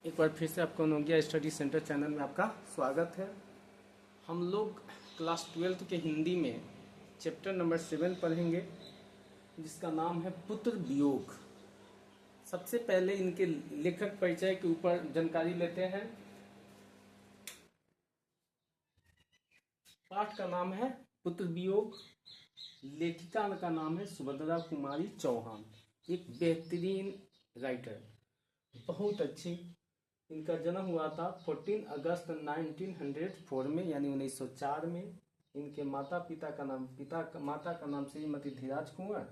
एक बार फिर से आपको नोगिया स्टडी सेंटर चैनल में आपका स्वागत है। हम लोग क्लास 12 के हिंदी में चैप्टर नंबर 7 पढ़ेंगे, जिसका नाम है पुत्र वियोग। सबसे पहले इनके लेखक परिचय के ऊपर जानकारी लेते हैं। पाठ का नाम है पुत्र वियोग। लेखिका का नाम है सुभद्रा कुमारी चौहान। एक बेहतरीन राइटर, बहुत अच्छी। इनका जन्म हुआ था 14 अगस्त 1904 में, यानी 1904 में। इनके माता का नाम श्रीमती धीराज कुंवर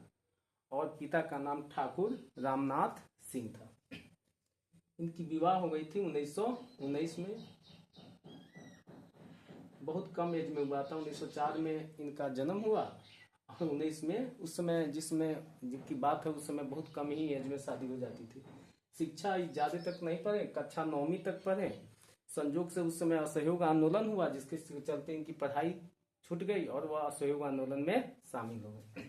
और पिता का नाम ठाकुर रामनाथ सिंह था। इनकी विवाह हो गई थी 1919 में। बहुत कम एज में हुआ था। 1904 में इनका जन्म हुआ और 19 में, उस समय जिसकी बात है, उस समय बहुत कम ही एज में शादी हो जाती थी। शिक्षा ज्यादा तक नहीं पढ़े, कक्षा 9वीं तक पढ़े। संयोग से उस समय असहयोग आंदोलन हुआ, जिसके चलते इनकी पढ़ाई छूट गई और वह असहयोग आंदोलन में शामिल हो गए।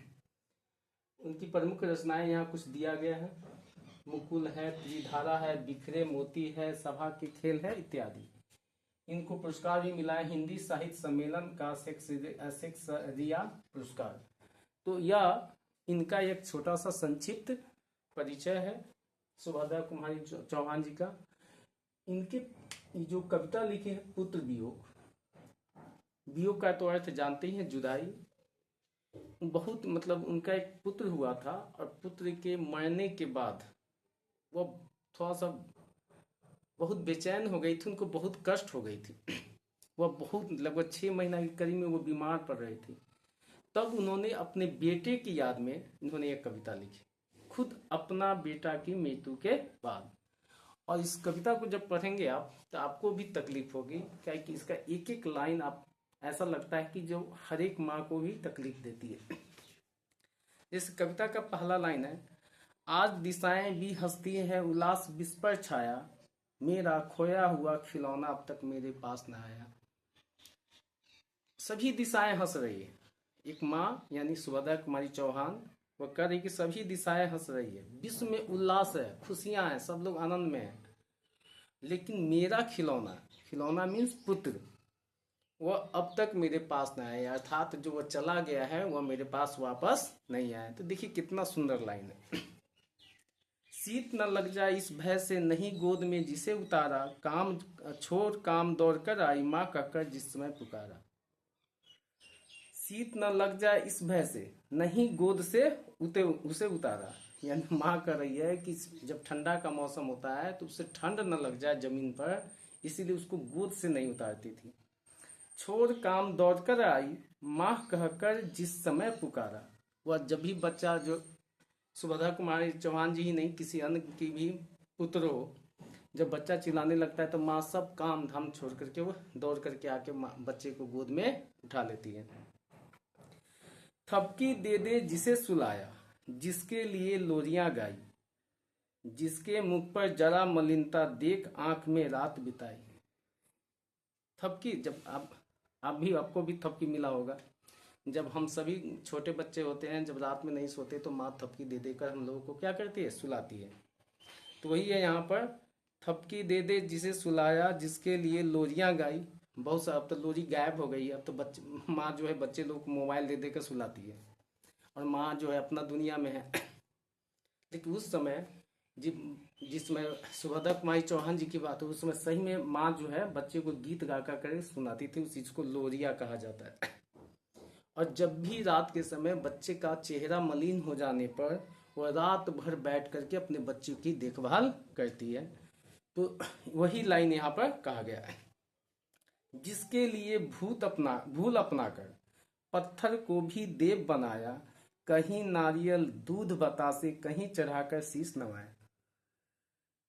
उनकी प्रमुख रचनाएं यहाँ कुछ दिया गया है। मुकुल है, त्रिधारा है, बिखरे मोती है, सभा के खेल है इत्यादि। इनको पुरस्कार भी मिला है, हिंदी साहित्य सम्मेलन का शेक्सपियरिया पुरस्कार। तो यह इनका एक छोटा सा संक्षिप्त परिचय है सुभद्रा कुमारी चौहान जी का। इनके जो कविता लिखी है पुत्र वियोग, वियोग का तो अर्थ जानते ही हैं, जुदाई। बहुत उनका एक पुत्र हुआ था और पुत्र के मरने के बाद वो थोड़ा सा बहुत बेचैन हो गई थी, उनको बहुत कष्ट हो गई थी। वह बहुत लगभग 6 महीना के करीब में वो बीमार पड़ रही थी। तब उन्होंने अपने बेटे की याद में इन्होंने एक कविता लिखी, खुद अपना बेटा की मृत्यु के बाद। और इस कविता को जब पढ़ेंगे आप, तो आपको भी तकलीफ होगी, क्या कि इसका एक एक लाइन आप ऐसा लगता है कि जो हर एक माँ को भी तकलीफ देती है। इस कविता का पहला लाइन है, आज दिशाएं भी हंसती है, उल्लास विश्व पर छाया, मेरा खोया हुआ खिलौना अब तक मेरे पास न आया। सभी दिशाएं हंस रही है। एक माँ यानी सुभद्रा कुमारी चौहान वो कह रही कि सभी दिशाएं हंस रही है, विश्व में उल्लास है, खुशियां हैं, सब लोग आनंद में हैं, लेकिन मेरा खिलौना, खिलौना मीन्स पुत्र, वह अब तक मेरे पास न आया। अर्थात जो वह चला गया है वह मेरे पास वापस नहीं आया। तो देखिए कितना सुंदर लाइन है। शीत न लग जाए इस भय से, नहीं गोद में जिसे उतारा, काम छोड़ काम दौड़ कर आई, माँ कहकर जिस समय पुकारा। शीत न लग जाए इस भय से, नहीं गोद से उसे उतारा। यानी माँ कह रही है कि जब ठंडा का मौसम होता है तो उसे ठंड न लग जाए जमीन पर, इसीलिए उसको गोद से नहीं उतारती थी। छोड़ काम दौड़कर आई, माँ कहकर जिस समय पुकारा। वह जब भी बच्चा, जो सुभद्रा कुमारी चौहान जी ही नहीं, किसी अन्य की भी पुत्र हो, जब बच्चा चिल्लाने लगता है तो माँ सब काम धाम छोड़ करके वो दौड़ करके आके बच्चे को गोद में उठा लेती है। थपकी दे दे जिसे सुलाया, जिसके लिए लोरियां गाई, जिसके मुख पर जरा मलिनता देख आंख में रात बिताई। थपकी, जब आप भी, आपको भी थपकी मिला होगा। जब हम सभी छोटे बच्चे होते हैं, जब रात में नहीं सोते तो माँ थपकी दे देकर हम लोगों को क्या करती है, सुलाती है। तो वही है यहाँ पर, थपकी दे दे जिसे सुलाया, जिसके लिए लोरियां गाई। बहुत सा अब तो लोरी गायब हो गई है। अब तो बच्चे, माँ जो है बच्चे लोग को मोबाइल दे देकर सुलाती है और माँ जो है अपना दुनिया में है। लेकिन उस समय जिसमें सुभद्रा कुमारी चौहान जी की बात है, उस समय सही में माँ जो है बच्चे को गीत गा कर सुनाती थी। उस चीज को लोरिया कहा जाता है। और जब भी रात के समय बच्चे का चेहरा मलिन हो जाने पर वह रात भर बैठ करके अपने बच्चे की देखभाल करती है। तो वही लाइन यहाँ पर कहा गया है, जिसके लिए भूल अपना कर पत्थर को भी देव बनाया, कहीं नारियल दूध बतासे, कहीं चढ़ाकर शीश नवाया।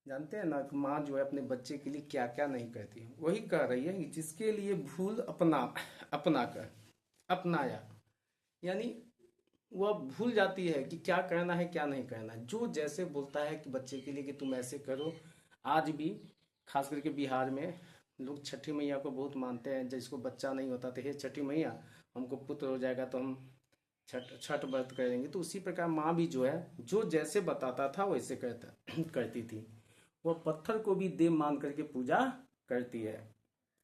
जानते हैं ना कि माँ जो है अपने बच्चे के लिए क्या क्या नहीं करती है। वही कह रही है कि जिसके लिए भूल अपना कर अपनाया, यानी वह भूल जाती है कि क्या करना है क्या नहीं करना। जो जैसे बोलता है कि बच्चे के लिए कि तुम ऐसे करो। आज भी खास करके बिहार में लोग छठी मैया को बहुत मानते हैं। जिसको बच्चा नहीं होता तो हे छठी मैया, हमको पुत्र हो जाएगा तो हम छठ व्रत करेंगे। तो उसी प्रकार माँ भी जो है, जो जैसे बताता था वैसे करती थी। वह पत्थर को भी देव मान करके पूजा करती है।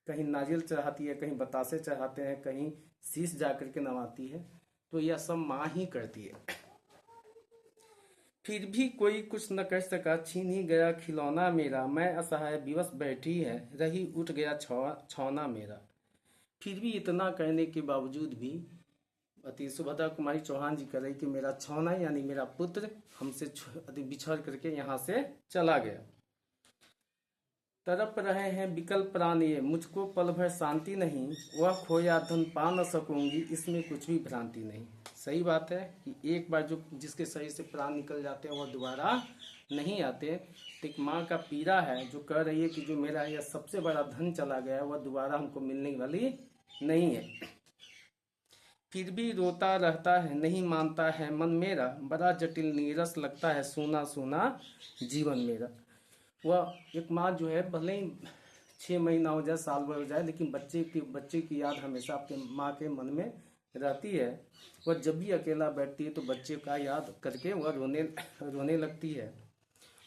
कहीं नारियल चढ़ाती है, कहीं बतासे चढ़ाते हैं, कहीं शीश जा करके नवाती है। तो यह सब माँ ही करती है। फिर भी कोई कुछ न कर सका, छीन ही गया खिलौना मेरा, मैं असहाय विवश बैठी है, रही उठ गया छौना मेरा। फिर भी इतना कहने के बावजूद भी अति सुभद्रा कुमारी चौहान जी कह रही कि मेरा छौना यानी मेरा पुत्र हमसे अति बिछड़ करके यहाँ से चला गया। तड़प रहे हैं विकल प्राण ये, मुझको पल भर शांति नहीं, वह खोया धन पा न सकूंगी, इसमें कुछ भी भ्रांति नहीं। सही बात है कि एक बार जो जिसके शरीर से प्राण निकल जाते हैं वह दोबारा नहीं आते। तो एक माँ का पीड़ा है जो कह रही है कि जो मेरा यह सबसे बड़ा धन चला गया वह दोबारा हमको मिलने वाली नहीं है। फिर भी रोता रहता है, नहीं मानता है मन मेरा, बड़ा जटिल नीरस लगता है सूना सूना जीवन मेरा। वह एक माँ जो है भले ही 6 महीना हो जाए, साल भर हो जाए, लेकिन बच्चे की याद हमेशा आपके माँ के मन में रहती है। वह जब भी अकेला बैठती है तो बच्चे का याद करके वह रोने लगती है।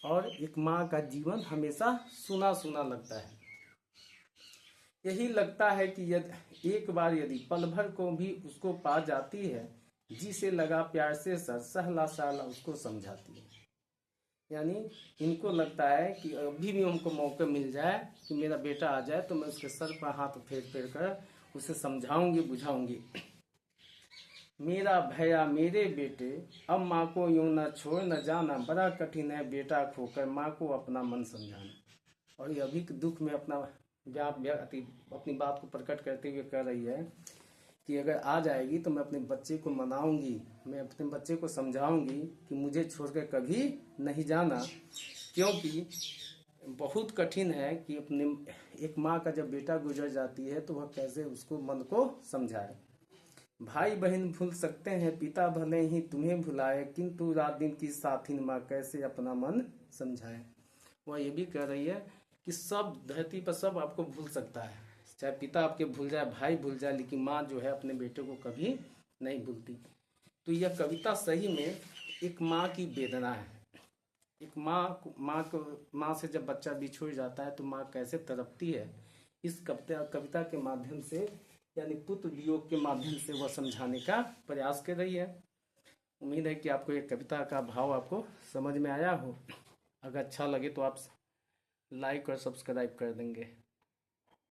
और एक माँ का जीवन हमेशा सुना सुना लगता है। यही लगता है कि यदि एक बार यदि पल भर को भी उसको पा जाती है, जी से लगा प्यार से सर, सहला सहला उसको समझाती है। यानी इनको लगता है कि अभी भी हमको मौका मिल जाए कि मेरा बेटा आ जाए तो मैं उसके सर पर हाथ फेर फेर कर उसे समझाऊंगी बुझाऊंगी। मेरा भैया मेरे बेटे, अब माँ को यूं न छोड़ न जाना, बड़ा कठिन है बेटा खोकर माँ को अपना मन समझाना। और ये अभी के दुख में अपनी बात को प्रकट करते हुए कह रही है कि अगर आ जाएगी तो मैं अपने बच्चे को मनाऊंगी, मैं अपने बच्चे को समझाऊंगी कि मुझे छोड़कर कभी नहीं जाना, क्योंकि बहुत कठिन है कि अपने एक माँ का जब बेटा गुजर जाती है तो वह कैसे उसको मन को समझाए। भाई बहन भूल सकते हैं, पिता भले ही तुम्हें भुलाए, किंतु रात दिन की साथिन माँ कैसे अपना मन समझाए। वह ये भी कह रही है कि सब धरती पर सब आपको भूल सकता है, चाहे पिता आपके भूल जाए, भाई भूल जाए, लेकिन माँ जो है अपने बेटे को कभी नहीं भूलती। तो यह कविता सही में एक माँ की वेदना है। एक माँ से जब बच्चा बिछुड़ जाता है तो माँ कैसे तड़पती है, इस कविता के माध्यम से यानी पुत्र वियोग के माध्यम से वह समझाने का प्रयास कर रही है। उम्मीद है कि आपको ये कविता का भाव आपको समझ में आया हो। अगर अच्छा लगे तो आप लाइक और सब्सक्राइब कर देंगे।